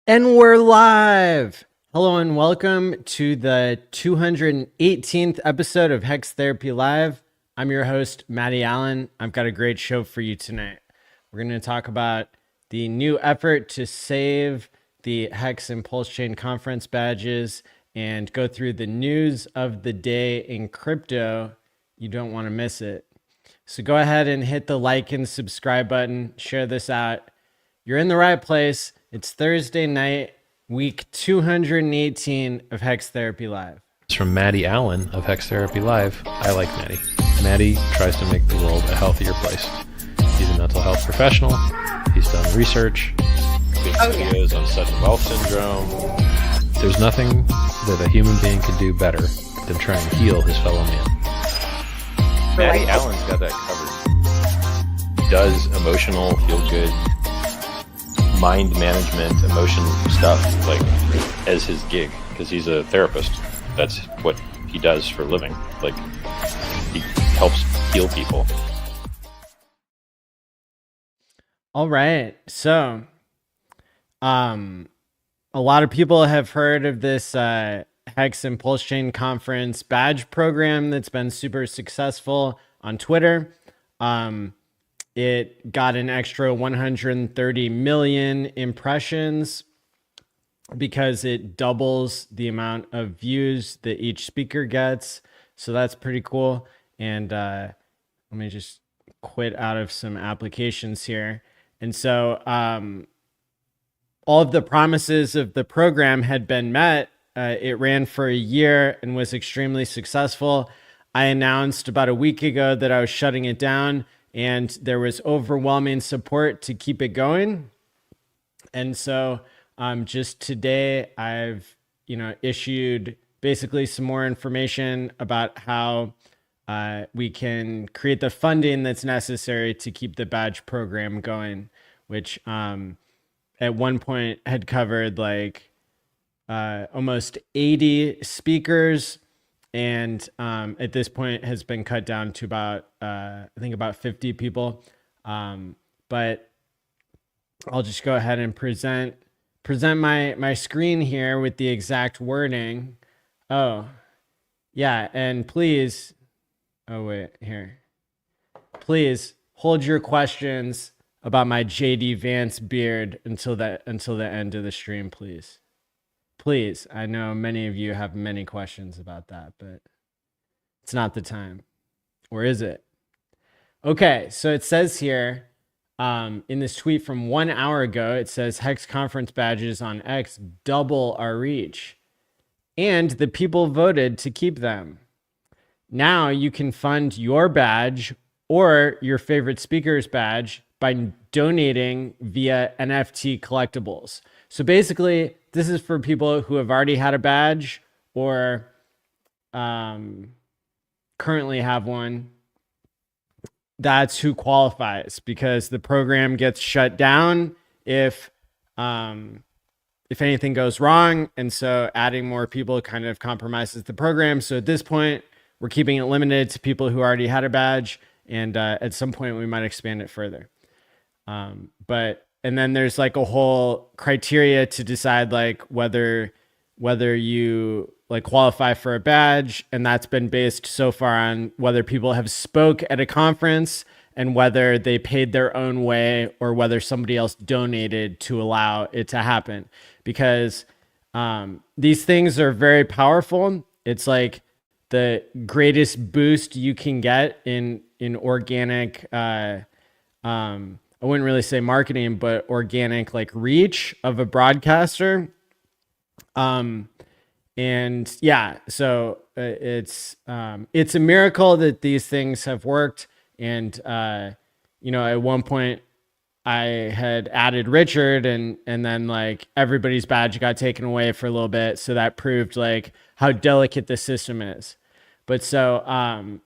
And we're live. Hello and welcome to the 218th episode of HEX Therapy Live. I'm your host, Maddie Allen. I've got a great show for you tonight. We're going to talk about the new effort to save the HEX and Pulse Chain conference badges and go through the news of the day in crypto. You don't want to miss it. So go ahead and hit the like and subscribe button. Share this out. You're in the right place. It's Thursday night, week 218 of HEX Therapy Live. It's from Maddie Allen of HEX Therapy Live. I like Maddie. Maddie tries to make the world a healthier place. He's a mental health professional. He's done research. Videos on sudden wealth syndrome. There's nothing that a human being can do better than try and heal his fellow man. Maddie Allen's got that covered. He does emotional, feel-good, mind management, emotion stuff, like, as his gig, because he's a therapist. That's what he does for a living. Like, he helps heal people. All right. So, a lot of people have heard of this HEX and Pulse Chain conference badge program that's been super successful on Twitter. It got an extra 130 million impressions because it doubles the amount of views that each speaker gets. So that's pretty cool. And let me just quit out of some applications here. And so all of the promises of the program had been met. It ran for a year and was extremely successful. I announced about a week ago that I was shutting it down, and there was overwhelming support to keep it going. And so just today, I've issued basically some more information about how we can create the funding that's necessary to keep the badge program going, which at one point had covered like almost 80 speakers. And at this point has been cut down to about, I think about 50 people. But I'll just go ahead and present my screen here with the exact wording. Oh, yeah. And please, oh wait, here. Please hold your questions about my JD Vance beard until the end of the stream, please. Please, I know many of you have many questions about that, but it's not the time. Or is it? Okay, so it says here in this tweet from 1 hour ago, it says HEX conference badges on X double our reach. And the people voted to keep them. Now you can fund your badge or your favorite speaker's badge by donating via NFT collectibles. So basically, this is for people who have already had a badge or currently have one. That's who qualifies, because the program gets shut down if anything goes wrong. And so adding more people kind of compromises the program. So at this point, we're keeping it limited to people who already had a badge. And at some point, we might expand it further. And then there's like a whole criteria to decide like whether you like qualify for a badge. And that's been based so far on whether people have spoke at a conference and whether they paid their own way or whether somebody else donated to allow it to happen. Because these things are very powerful. It's like the greatest boost you can get in organic, I wouldn't really say marketing, but organic like reach of a broadcaster. And yeah, so it's a miracle that these things have worked. And at one point I had added Richard and then like everybody's badge got taken away for a little bit. So that proved like how delicate the system is. But so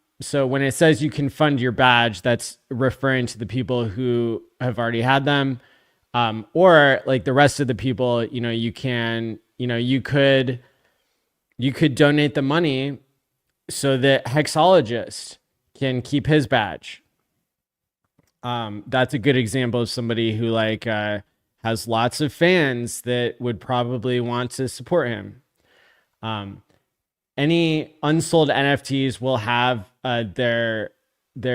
when it says you can fund your badge, that's referring to the people who have already had them, or like the rest of the people. You could donate the money so that Hexologist can keep his badge. That's a good example of somebody who like has lots of fans that would probably want to support him. Any unsold NFTs will have their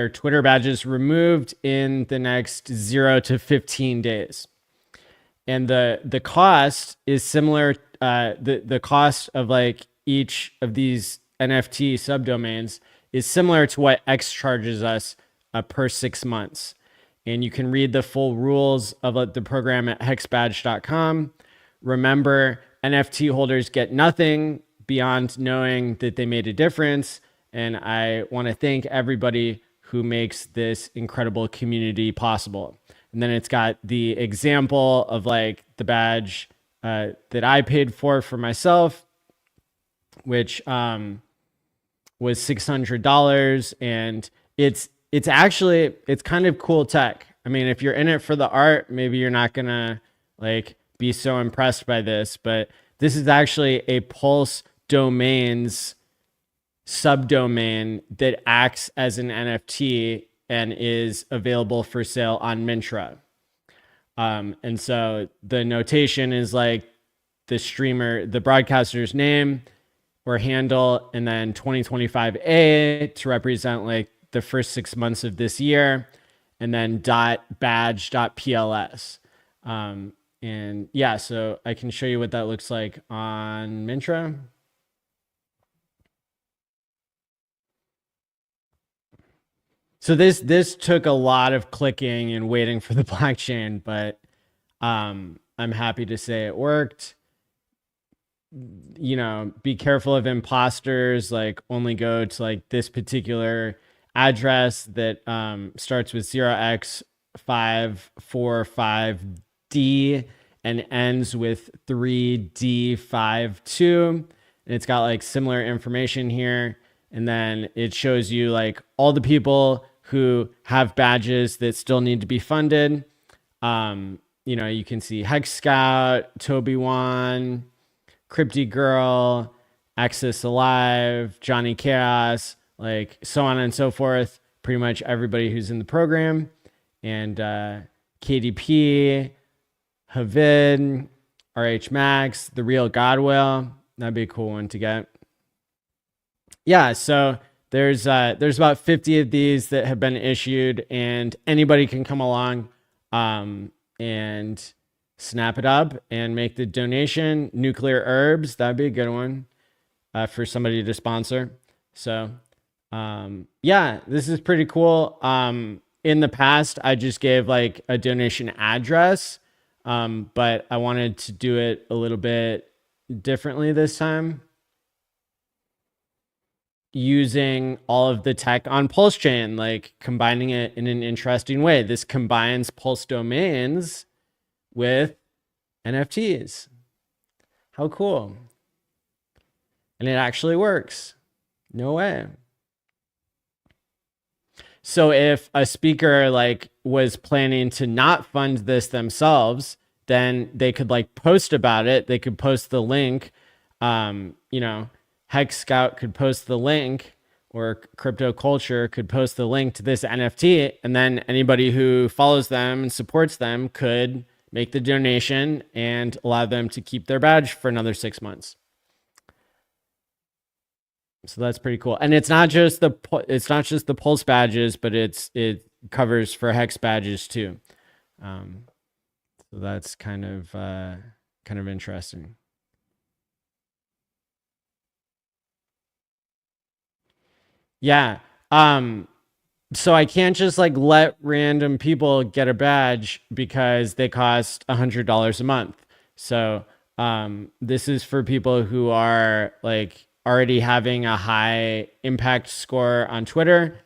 Twitter badges removed in the next 0 to 15 days. And the cost is similar. The cost of like each of these NFT subdomains is similar to what X charges us per 6 months. And you can read the full rules of the program at hexbadge.com. Remember, NFT holders get nothing beyond knowing that they made a difference. And I want to thank everybody who makes this incredible community possible. And then it's got the example of like the badge that I paid for myself, which was $600. And it's kind of cool tech. I mean, if you're in it for the art, maybe you're not gonna like be so impressed by this, but this is actually a Pulse Domains subdomain that acts as an NFT and is available for sale on Mintra. And so the notation is like the broadcaster's name or handle, and then 2025A to represent like the first 6 months of this year, and then .badge.pls. And yeah, so I can show you what that looks like on Mintra. So this took a lot of clicking and waiting for the blockchain, but I'm happy to say it worked. You know, be careful of imposters, like only go to like this particular address that starts with 0x545D and ends with 3D52. And it's got like similar information here. And then it shows you like all the people who have badges that still need to be funded. You know, you can see Hex Scout, Toby Wan, Crypty Girl, Access Alive, Johnny Chaos, like so on and so forth. Pretty much everybody who's in the program. And KDP, Havid, RH Max, The Real Godwell. That'd be a cool one to get. Yeah, so there's about 50 of these that have been issued, and anybody can come along and snap it up and make the donation. Nuclear Herbs, that'd be a good one for somebody to sponsor. So yeah, this is pretty cool. In the past, I just gave like a donation address, but I wanted to do it a little bit differently this time, using all of the tech on Pulse Chain, like combining it in an interesting way. This combines Pulse domains with NFTs. How cool. And it actually works. No way. So if a speaker like was planning to not fund this themselves, then they could like post about it. They could post the link. You know, Hex Scout could post the link, or Crypto Culture could post the link to this NFT, and then anybody who follows them and supports them could make the donation and allow them to keep their badge for another 6 months. So that's pretty cool. And it's not just the Pulse badges, but it covers for Hex badges too. So that's kind of interesting. Yeah. So I can't just like let random people get a badge because they cost $100 a month. So this is for people who are like already having a high impact score on Twitter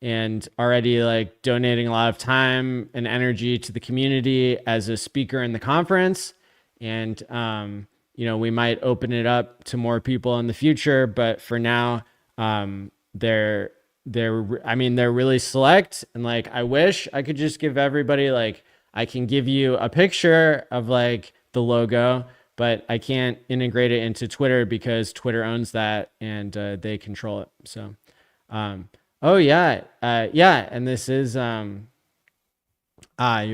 and already like donating a lot of time and energy to the community as a speaker in the conference. And you know, we might open it up to more people in the future, but for now, they're really select, and like I wish I could just give everybody, like I can give you a picture of like the logo, but I can't integrate it into Twitter because Twitter owns that and they control it. So oh yeah, yeah, and this is you're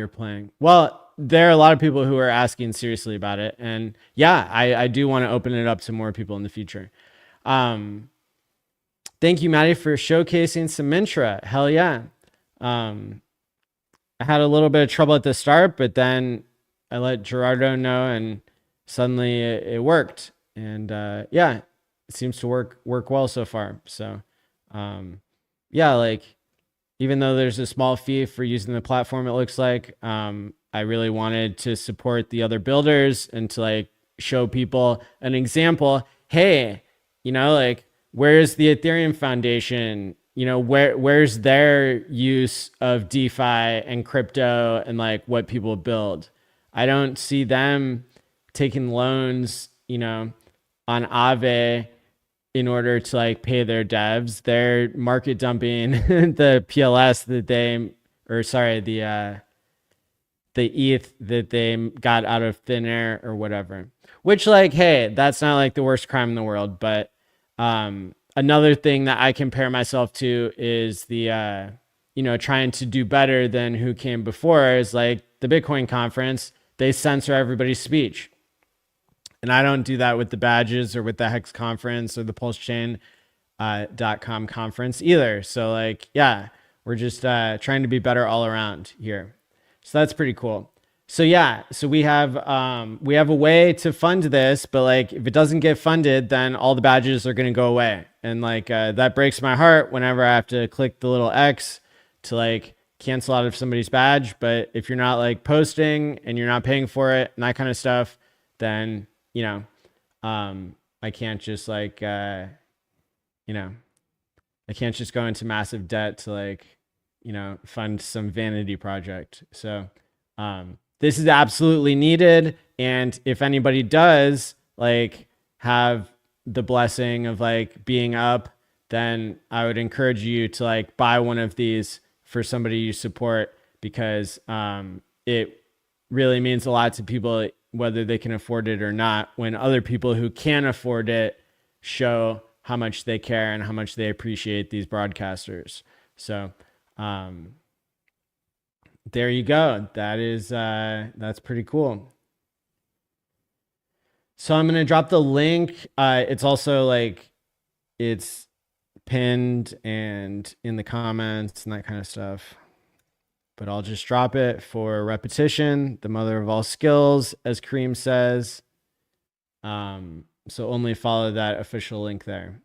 playing. Well, there are a lot of people who are asking seriously about it. And yeah, I do want to open it up to more people in the future. Thank you, Maddie, for showcasing some Mintra. Hell yeah. I had a little bit of trouble at the start, but then I let Gerardo know and suddenly it worked. And yeah, it seems to work well so far. So yeah, like even though there's a small fee for using the platform, it looks like I really wanted to support the other builders and to like show people an example. Hey, you know, like where's the Ethereum Foundation? You know, where's their use of DeFi and crypto and like what people build? I don't see them taking loans, you know, on Aave in order to like pay their devs. They're market dumping the PLS that they, or sorry, the ETH that they got out of thin air or whatever. Which like, hey, that's not like the worst crime in the world. But another thing that I compare myself to is the you know, trying to do better than who came before is like the Bitcoin conference. They censor everybody's speech. And I don't do that with the badges or with the HEX conference or the pulsechain.com conference either. So like, yeah, we're just trying to be better all around here. So that's pretty cool. So yeah, so we have a way to fund this, but like if it doesn't get funded, then all the badges are going to go away. And like that breaks my heart whenever I have to click the little X to like cancel out of somebody's badge. But if you're not like posting and you're not paying for it and that kind of stuff, then you know, I can't just like, you know, I can't just go into massive debt to like, you know, fund some vanity project. So, this is absolutely needed. And if anybody does like have the blessing of like being up, then I would encourage you to like buy one of these for somebody you support because, it really means a lot to people whether they can afford it or not, when other people who can afford it show how much they care and how much they appreciate these broadcasters. So there you go. That is that's pretty cool. So I'm gonna drop the link. It's also like it's pinned and in the comments and that kind of stuff. But I'll just drop it for repetition, the mother of all skills, as Kareem says. So only follow that official link there.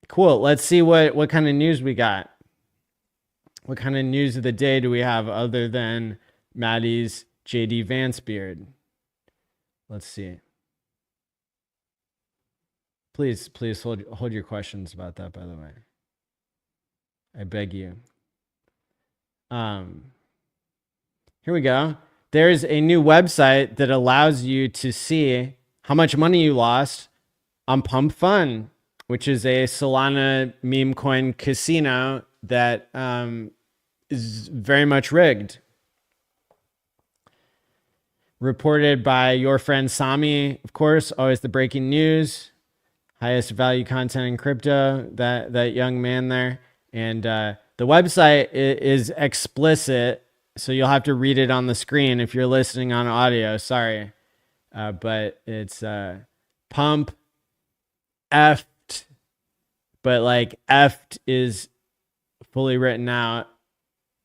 Cool. Let's see what kind of news we got. What kind of news of the day do we have other than Maddie's JD Vance beard? Let's see. Please hold your questions about that, by the way. I beg you. Here we go. There's a new website that allows you to see how much money you lost on Pump Fun, which is a Solana meme coin casino that is very much rigged. Reported by your friend Sami, of course, always the breaking news. Highest value content in crypto, that young man there. And the website is explicit, so you'll have to read it on the screen if you're listening on audio. Sorry. But it's pump effed, but like effed is fully written out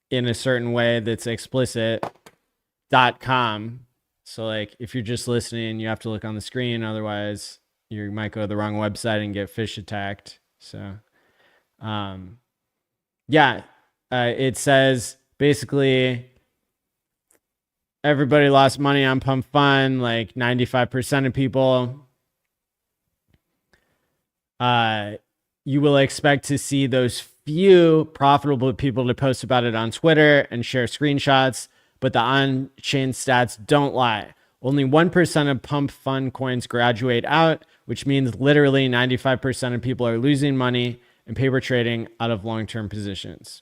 in a certain way that's explicit.com. So like if you're just listening, you have to look on the screen. Otherwise, you might go to the wrong website and get fish attacked. So yeah, it says basically everybody lost money on Pump Fun, like 95% of people. You will expect to see those few profitable people to post about it on Twitter and share screenshots, but the on-chain stats don't lie. Only 1% of Pump Fun coins graduate out, which means literally 95% of people are losing money and paper trading out of long-term positions.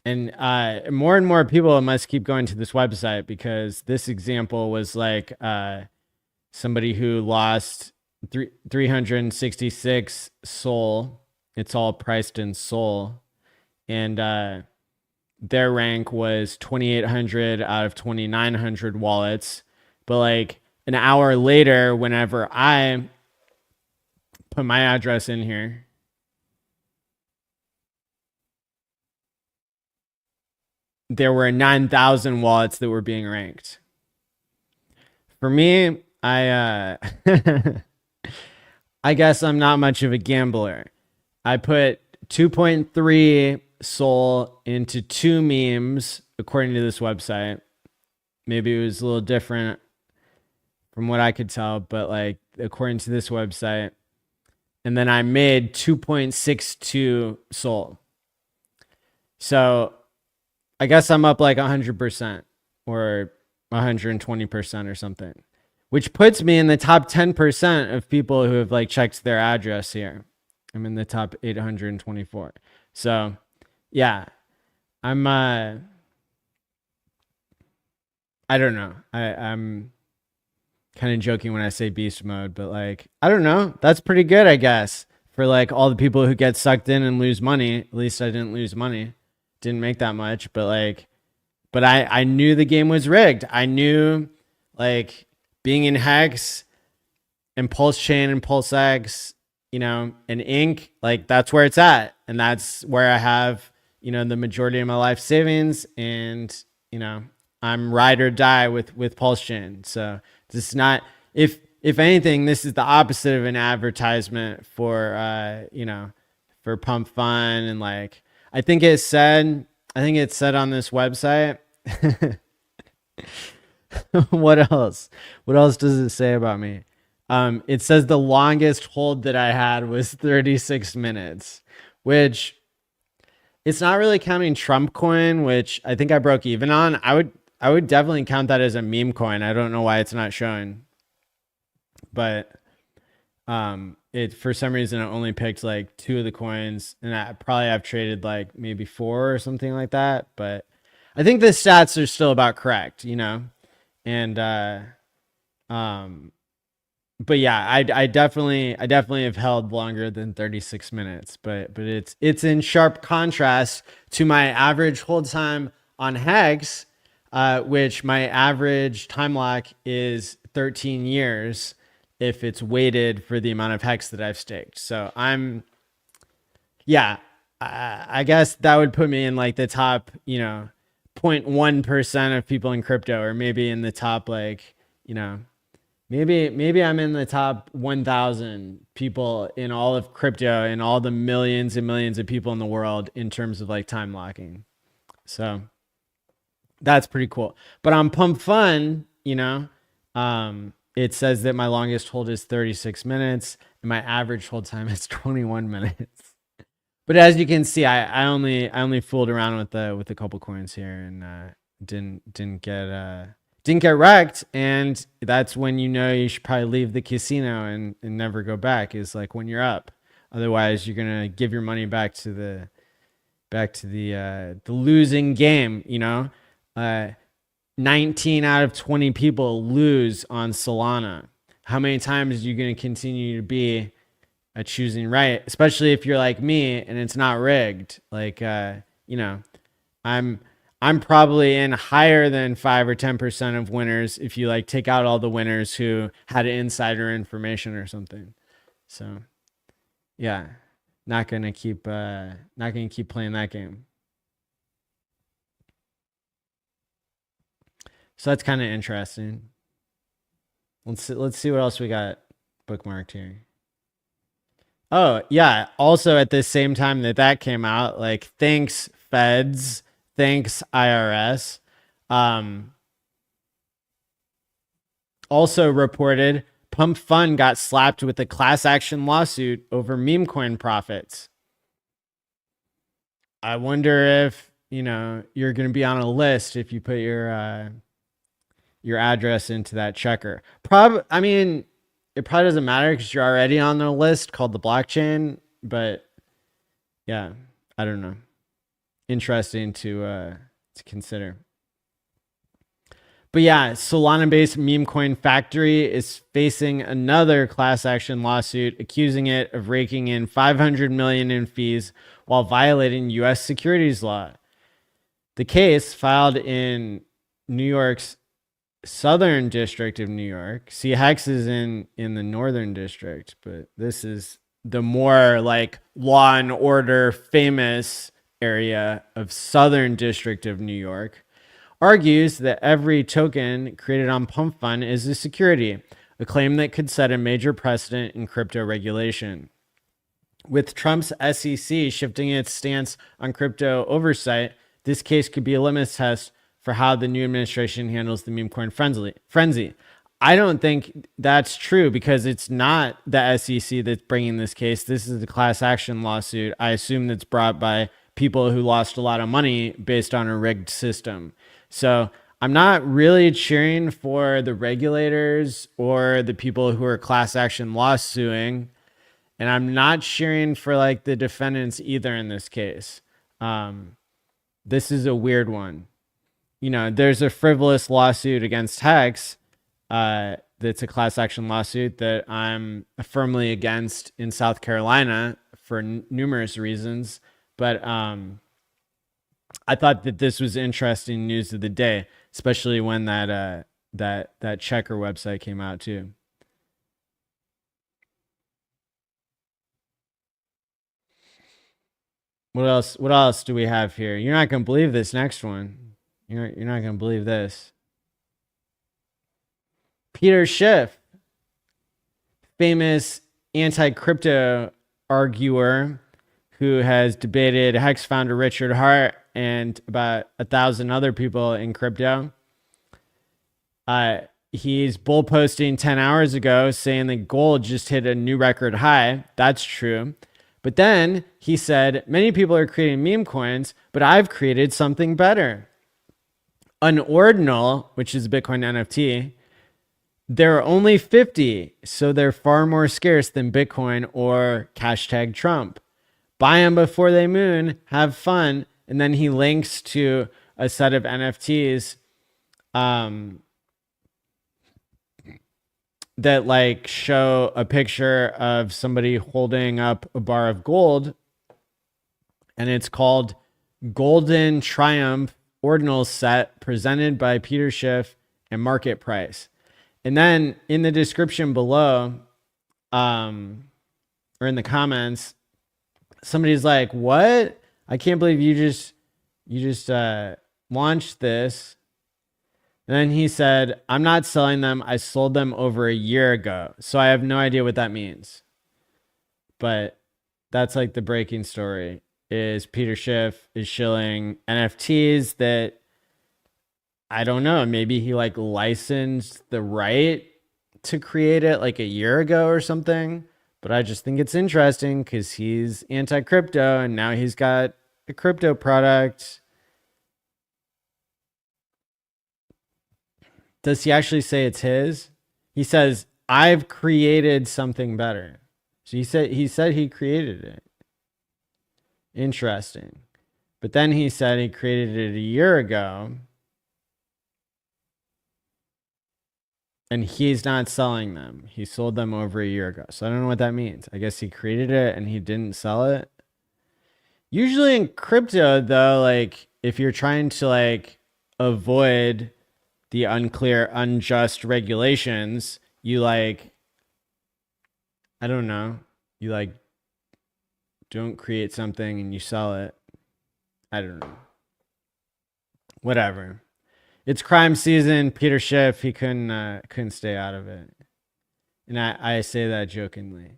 And more and more people must keep going to this website because this example was like somebody who lost 366 SOL. It's all priced in SOL. and their rank was 2,800 out of 2,900 wallets. But like an hour later, whenever I put my address in here, there were 9,000 wallets that were being ranked. For me, I I guess I'm not much of a gambler. I put 2.3 Sol into 2 memes according to this website. Maybe it was a little different from what I could tell, but like according to this website. And then I made 2.62 Sol. So I guess I'm up like 100% or 120% or something, which puts me in the top 10% of people who have like checked their address here. I'm in the top 824. So yeah, I'm I don't know. I'm kind of joking when I say beast mode, but like, I don't know. That's pretty good, I guess, for like all the people who get sucked in and lose money. At least I didn't lose money. Didn't make that much, but like, but I knew the game was rigged. I knew like being in Hex and Pulse Chain and Pulse X, you know, and Ink, like that's where it's at. And that's where I have, you know, the majority of my life savings. And, you know, I'm ride or die with Pulse Chain. So this is not, if anything, this is the opposite of an advertisement for you know, for Pump Fun. And like I think it said on this website. What else? What else does it say about me? It says the longest hold that I had was 36 minutes, which it's not really counting Trump coin, which I think I broke even on. I would definitely count that as a meme coin. I don't know why it's not showing, but it for some reason it only picked like 2 of the coins, and I probably have traded like maybe 4 or something like that. But I think the stats are still about correct, you know, and but yeah, I definitely have held longer than 36 minutes, but it's in sharp contrast to my average hold time on Hex, which my average time lock is 13 years if it's weighted for the amount of Hex that I've staked. So I guess that would put me in like the top, you know, 0.1% of people in crypto, or maybe in the top, like, you know, maybe I'm in the top 1,000 people in all of crypto and all the millions and millions of people in the world in terms of like time locking. So that's pretty cool. But on Pump Fun, you know, it says that my longest hold is 36 minutes and my average hold time is 21 minutes. But as you can see, I only fooled around with a couple coins here and didn't get wrecked. And that's when you know you should probably leave the casino and never go back, is like when you're up. Otherwise, you're gonna give your money back to the losing game, you know. 19 out of 20 people lose on Solana. How many times are you going to continue to be choosing right? Especially if you're like me and it's not rigged. Like, you know, I'm probably in higher than 5 or 10% of winners if you like take out all the winners who had insider information or something. So, yeah, not gonna keep playing that game. So that's kind of interesting. Let's see what else we got bookmarked here. Oh, yeah. Also at the same time that came out, like, thanks feds, thanks IRS. Also reported Pump Fun got slapped with a class action lawsuit over meme coin profits. I wonder if, you know, you're going to be on a list if you put your address into that checker. I mean, it probably doesn't matter because you're already on the list called the blockchain, but yeah, I don't know. Interesting to consider. But yeah, Solana-based meme coin factory is facing another class action lawsuit accusing it of raking in $500 million in fees while violating U.S. securities law. The case, filed in New York's Southern District of New York. See, HEX is in the Northern District, but this is the more like law and order famous area of Southern District of New York, argues that every token created on Pump Fund is a security, a claim that could set a major precedent in crypto regulation. With Trump's SEC shifting its stance on crypto oversight, this case could be a litmus test for how the new administration handles the meme coin frenzy. I don't think that's true because it's not the SEC that's bringing this case. This is a class action lawsuit. I assume that's brought by people who lost a lot of money based on a rigged system. So I'm not really cheering for the regulators or the people who are class action lawsuing. And I'm not cheering for like the defendants either in this case. This is a weird one. You know, there's a frivolous lawsuit against HEX that's a class action lawsuit that I'm firmly against in South Carolina for numerous reasons. But I thought that this was interesting news of the day, especially when that checker website came out too. What else do we have here? You're not gonna believe this next one. You're not gonna believe this. Peter Schiff, famous anti-crypto arguer who has debated HEX founder Richard Hart and about 1,000 other people in crypto. He's bull posting 10 hours ago saying that gold just hit a new record high. That's true. But then he said, many people are creating meme coins, but I've created something better. Unordinal, which is a Bitcoin NFT, there are only 50, so they're far more scarce than Bitcoin or hashtag Trump. Buy them before they moon, have fun. And then he links to a set of NFTs that like show a picture of somebody holding up a bar of gold. And it's called Golden Triumph Ordinal Set presented by Peter Schiff and Market Price. And then in the description below, or in the comments, somebody's like, what? I can't believe you just launched this. And then he said, I'm not selling them. I sold them over a year ago. So I have no idea what that means. But that's like the breaking story is Peter Schiff is shilling NFTs that I don't know. Maybe he like licensed the right to create it like a year ago or something. But I just think it's interesting because he's anti-crypto and now he's got a crypto product. Does he actually say it's his? He says, I've created something better. So he said he created it. Interesting. But then he said he created it a year ago. And he's not selling them. He sold them over a year ago. So I don't know what that means. I guess he created it and he didn't sell it. Usually in crypto, though, like if you're trying to like avoid the unclear, unjust regulations, you like, I don't know, you like don't create something and you sell it. I don't know. Whatever. It's crime season. Peter Schiff, he couldn't stay out of it. And I say that jokingly.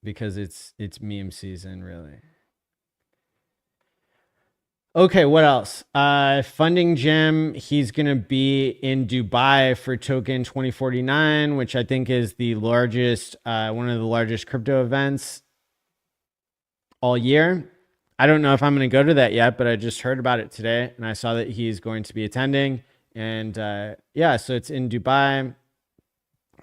Because it's meme season, really. Okay, what else? Funding Jim, he's going to be in Dubai for Token 2049, which I think is the largest, one of the largest crypto events all year. I don't know if I'm going to go to that yet, but I just heard about it today and I saw that he's going to be attending. And yeah, so it's in Dubai.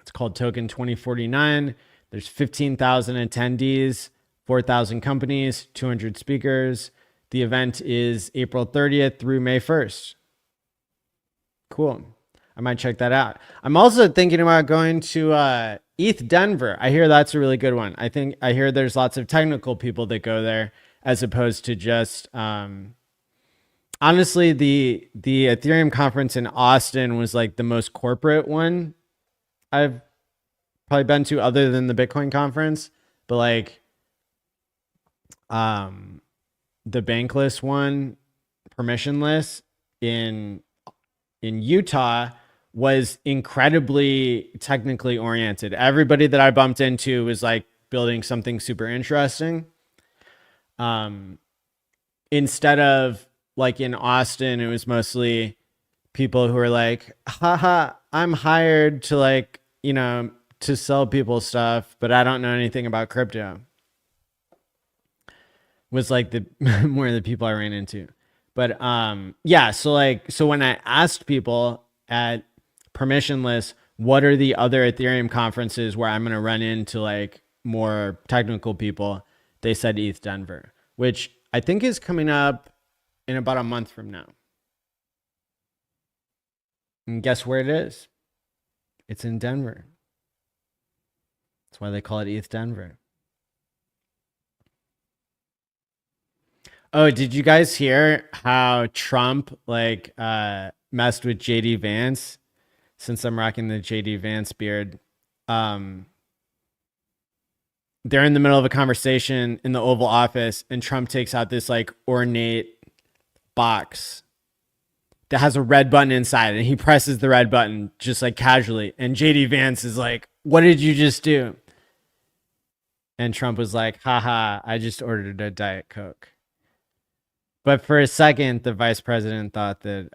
It's called Token 2049. There's 15,000 attendees, 4,000 companies, 200 speakers. The event is April 30th through May 1st. Cool. I might check that out. I'm also thinking about going to ETH Denver. I hear that's a really good one. I hear there's lots of technical people that go there as opposed to just honestly the Ethereum conference in Austin was like the most corporate one I've probably been to other than the Bitcoin conference, but like the bankless one, permissionless in Utah was incredibly technically oriented. Everybody that I bumped into was like building something super interesting. Instead of like in Austin, it was mostly people who were like, haha, I'm hired to like, to sell people stuff, but I don't know anything about crypto. Was like the more of the people I ran into. But yeah, so when I asked people at permissionless, what are the other Ethereum conferences where I'm gonna run into like more technical people, they said ETH Denver, which I think is coming up in about a month from now. And guess where it is? It's in Denver. That's why they call it ETH Denver. Oh, did you guys hear how Trump like messed with JD Vance? Since I'm rocking the JD Vance beard, they're in the middle of a conversation in the Oval Office, and Trump takes out this like ornate box that has a red button inside, and he presses the red button just like casually, and JD Vance is like, "What did you just do?" And Trump was like, "Haha, I just ordered a Diet Coke." But for a second, the vice president thought that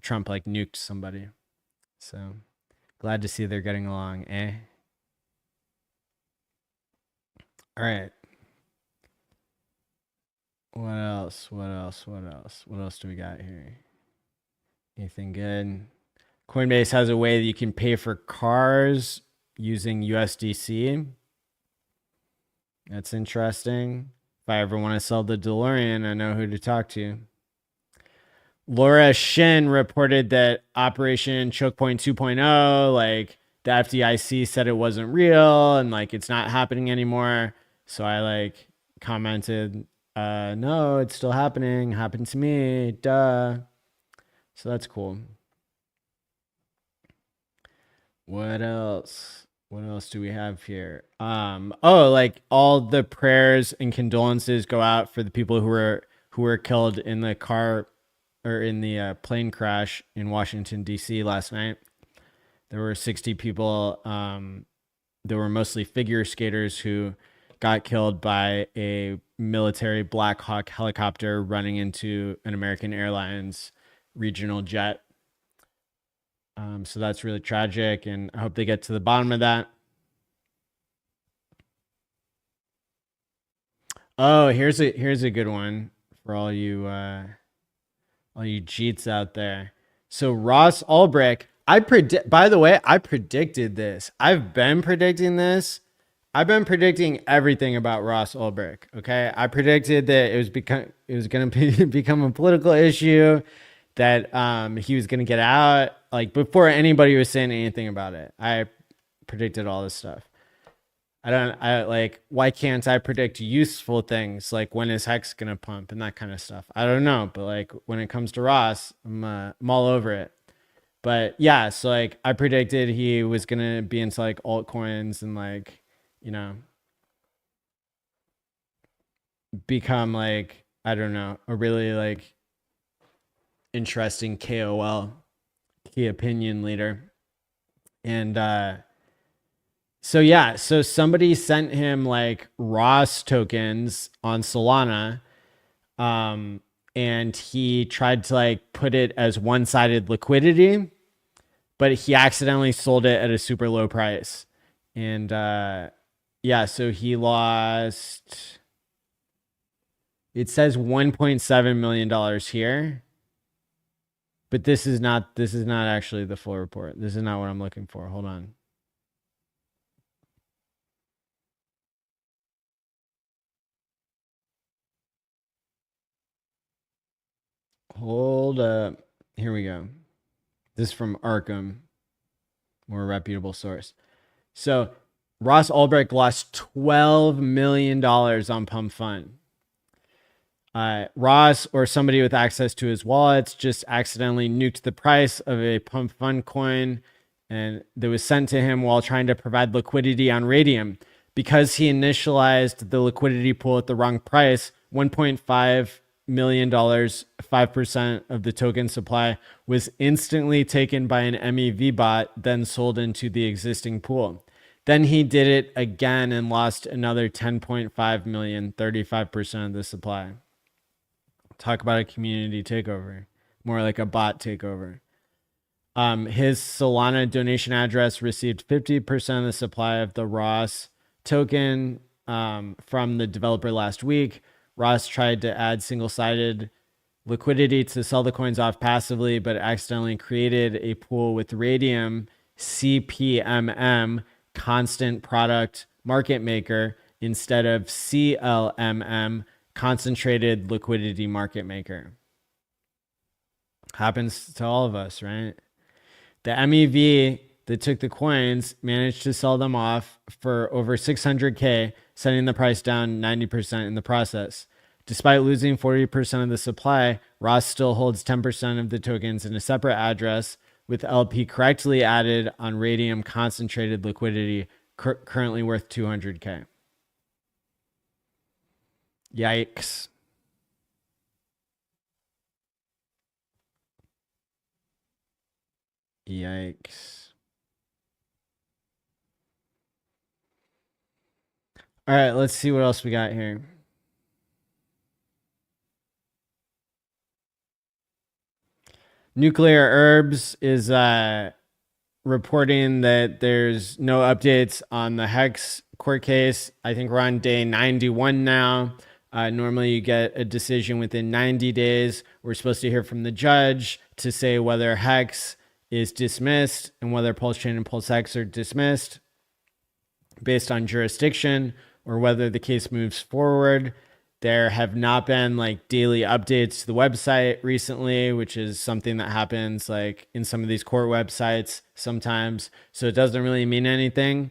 Trump like nuked somebody. So glad to see they're getting along, eh? All right. What else? What else? What else? What else do we got here? Anything good? Coinbase has a way that you can pay for cars using USDC. That's interesting. If I ever want to sell the DeLorean, I know who to talk to. Laura Shin reported that Operation Choke Point 2.0, like the FDIC said it wasn't real and like it's not happening anymore. So I like commented, no, it's still happening. Happened to me. Duh. So that's cool. What else? What else do we have here? Like all the prayers and condolences go out for the people who were killed in the car or in the plane crash in Washington D.C. last night. There were 60 people. There were mostly figure skaters who got killed by a military Black Hawk helicopter running into an American Airlines regional jet. So that's really tragic, and I hope they get to the bottom of that. Oh, here's a good one for all you cheats out there. So Ross Ulbricht, by the way, I predicted this. I've been predicting this. I've been predicting everything about Ross Ulbricht. Okay, I predicted that it was going to become a political issue, that he was going to get out like before anybody was saying anything about it. I predicted all this stuff. Why can't I predict useful things like when is HEX gonna pump and that kind of stuff? I don't know, but like when it comes to Ross, I'm all over it. But yeah, so like I predicted he was gonna be into like altcoins and like, become like, I don't know, a really like interesting KOL, key opinion leader. And so yeah, so somebody sent him like Ross tokens on Solana, and he tried to like put it as one-sided liquidity, but he accidentally sold it at a super low price, and yeah, so he lost. It says $1.7 million here, but this is not actually the full report. This is not what I'm looking for. Hold on. Hold up. Here we go. This is from Arkham, more reputable source. So Ross Ulbricht lost $12 million on Pump Fund. Ross or somebody with access to his wallets just accidentally nuked the price of a Pump Fund coin, and that was sent to him while trying to provide liquidity on Radium. Because he initialized the liquidity pool at the wrong price, $1.5 million, 5% of the token supply, was instantly taken by an MEV bot, then sold into the existing pool. Then he did it again and lost another 10.5 million, 35% of the supply. Talk about a community takeover, more like a bot takeover. His Solana donation address received 50% of the supply of the Ross token from the developer last week. Ross tried to add single-sided liquidity to sell the coins off passively, but accidentally created a pool with Radium CPMM, constant product market maker, instead of CLMM, concentrated liquidity market maker. Happens to all of us, right? The MEV that took the coins managed to sell them off for over 600K, sending the price down 90% in the process. Despite losing 40% of the supply, Ross still holds 10% of the tokens in a separate address, with LP correctly added on Radium concentrated liquidity, currently worth 200K. Yikes. Yikes. All right, let's see what else we got here. Nuclear Herbs is reporting that there's no updates on the HEX court case. I think we're on day 91 now. Normally you get a decision within 90 days. We're supposed to hear from the judge to say whether HEX is dismissed and whether Pulse Chain and Pulse X are dismissed based on jurisdiction, or whether the case moves forward. There have not been like daily updates to the website recently, which is something that happens like in some of these court websites sometimes. So it doesn't really mean anything.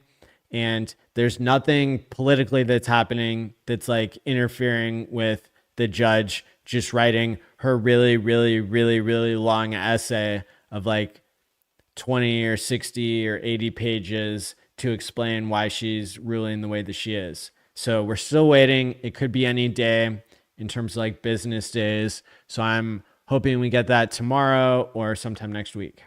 And there's nothing politically that's happening that's like interfering with the judge just writing her really, really, really, really long essay of like 20 or 60 or 80 pages to explain why she's ruling the way that she is. So we're still waiting. It could be any day in terms of like business days. So I'm hoping we get that tomorrow or sometime next week.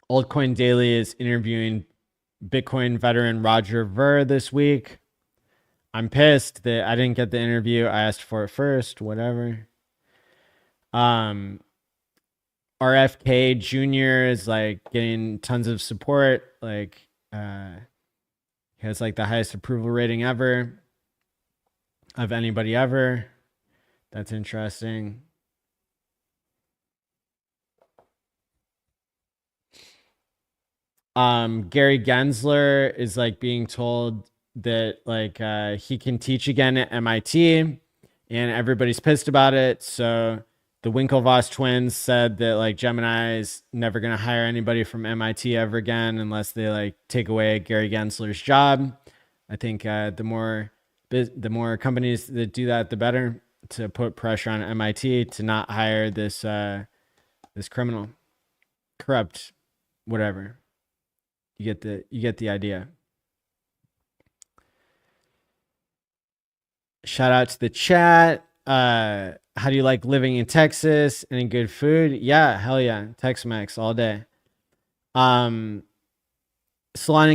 Altcoin Daily is interviewing Bitcoin veteran Roger Ver this week. I'm pissed that I didn't get the interview. I asked for it first, whatever. RFK Jr. is like getting tons of support. Like, he has like the highest approval rating ever of anybody ever. That's interesting. Gary Gensler is like being told that like he can teach again at MIT, and everybody's pissed about it. So the Winklevoss twins said that like Gemini is never going to hire anybody from MIT ever again unless they like take away Gary Gensler's job. I think the more companies that do that, the better, to put pressure on MIT to not hire this this criminal, corrupt, whatever. You get the idea. Shout out to the chat. How do you like living in Texas? Any good food? Yeah, hell yeah. Tex-Mex all day. Solana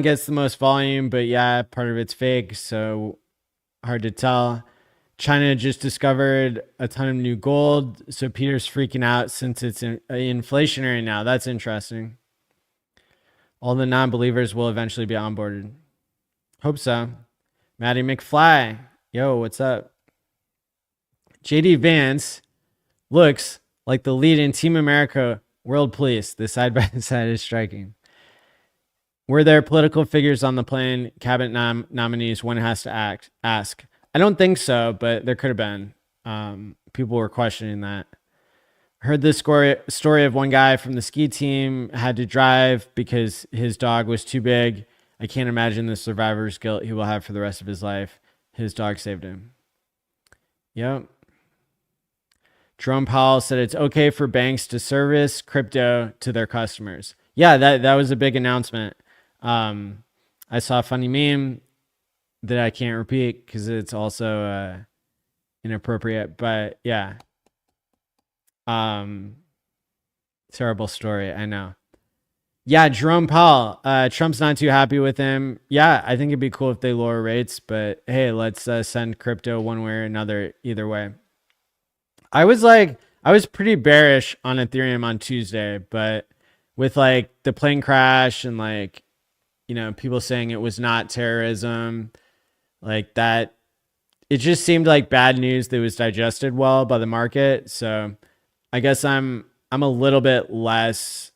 gets the most volume, but yeah, part of it's fake, so hard to tell. China just discovered a ton of new gold, so Peter's freaking out since it's inflationary now. That's interesting. All the non-believers will eventually be onboarded. Hope so. Maddie McFly. Yo, what's up? JD Vance looks like the lead in Team America World Police. The side by side is striking. Were there political figures on the plane? Cabinet nominees? One has to ask. I don't think so, but there could have been. People were questioning that. Heard this story of one guy from the ski team had to drive because his dog was too big. I can't imagine the survivor's guilt he will have for the rest of his life. His dog saved him. Yep. Jerome Powell said it's okay for banks to service crypto to their customers. Yeah, that was a big announcement. I saw a funny meme that I can't repeat because it's also inappropriate, but yeah. Terrible story, I know. Yeah, Jerome Powell. Trump's not too happy with him. Yeah, I think it'd be cool if they lower rates, but hey, let's send crypto one way or another either way. I was pretty bearish on Ethereum on Tuesday, but with like the plane crash and like, you know, people saying it was not terrorism, like that, it just seemed like bad news that was digested well by the market. So I guess I'm a little bit less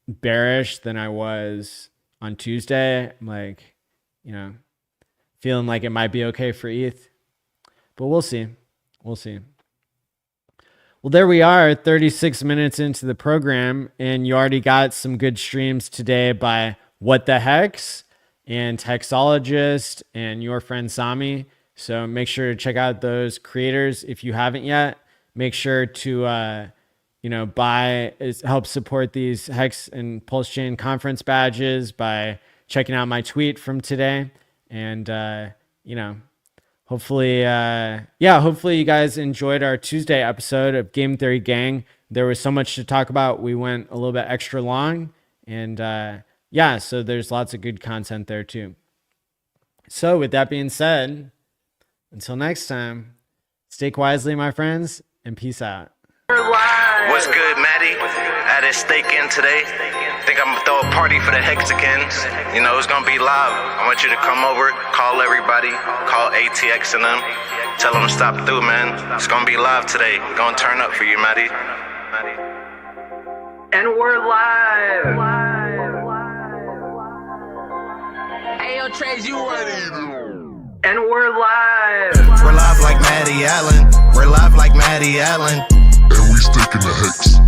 bearish than I was on Tuesday. I'm like, you know, feeling like it might be okay for ETH, but we'll see. We'll see. Well, there we are, 36 minutes into the program, and you already got some good streams today by What the HEX and Hexologist and your friend Sami. So make sure to check out those creators if you haven't yet. Make sure to help support these Hex and Pulse Chain conference badges by checking out my tweet from today. And hopefully you guys enjoyed our Tuesday episode of Game Theory Gang. There was so much to talk about. We went a little bit extra long, and so there's lots of good content there too. So with that being said, until next time, stay wisely, my friends, and peace out. What's good, Maddie? Had a steak in today. Think I'm gonna throw a party for the Hexicans. You know, it's gonna be live. I want you to come over, call everybody, call ATX and them. Tell them to stop through, man. It's gonna be live today. We're gonna turn up for you, Maddie. And we're live. Hey, yo, Trace, you ready? And we're live. We're live like Maddie Allen. We're live like Maddie Allen. And we sticking the hex,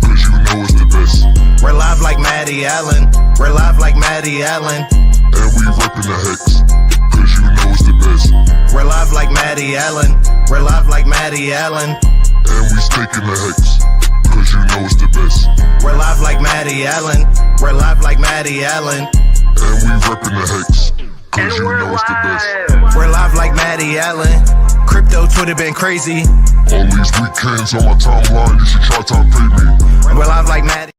cause you know it's the best. We're live like Maddie Allen. We're live like Maddie Allen. And we ripping the hex, cause you know it's the best. We're live like Maddie Allen. We're live like Maddie Allen. And we sticking the hex, cause you know it's the best. We're live like Maddie Allen. We're live like Maddie Allen. And we ripping the hex, cause you know it's the best. We're live like Maddie Allen. Crypto Twitter been crazy. All these weekends on my timeline, you should try to pay me. We're live like Maddie.